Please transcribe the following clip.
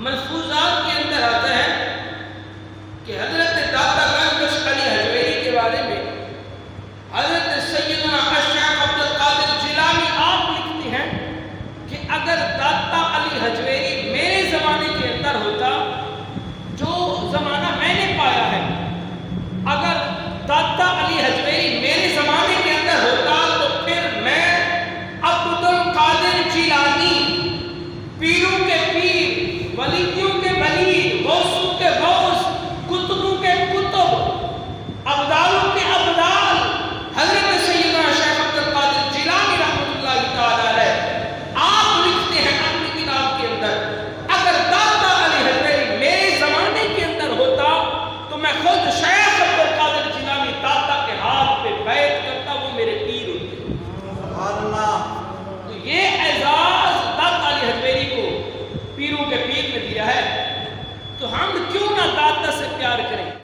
ملفوظات کے اندر آتا ہے کہ حضرت داتا گنج بخش علی حجویری کے بارے میں حضرت سیدنا الشیخ عبد القادر جیلانی آپ لکھتے ہیں کہ اگر داتا علی حجویری میرے زمانے کے اندر ہوتا، جو زمانہ میں نے پایا ہے، اگر داتا علی حجویری میرے زمانے کے اندر ہوتا تو پھر میں عبد القادر جیلانی، پیروں کے پیر، ولیوں کے ولی، غوثوں کے غوث، کتبوں کے کتب، ابدالوں کے ابدال، حضرت سیدنا شیخ عبد القادر جیلانی رحمۃ اللہ تعالی علیہ آپ لکھتے ہیں اپنی کتاب کے اندر، اگر داتا علی حجویری میرے زمانے کے اندر ہوتا تو میں خود شیخ عبد القادر جیلانی داتا کے ہاتھ پہ بیعت کرتا، وہ میرے پیر ہوتے۔ سبحان اللہ۔ تو یہ اعزاز داتا علی حجویری کو پیروں کے پیر نے دیا ہے، تو ہم کیوں نہ داتا سے پیار کریں۔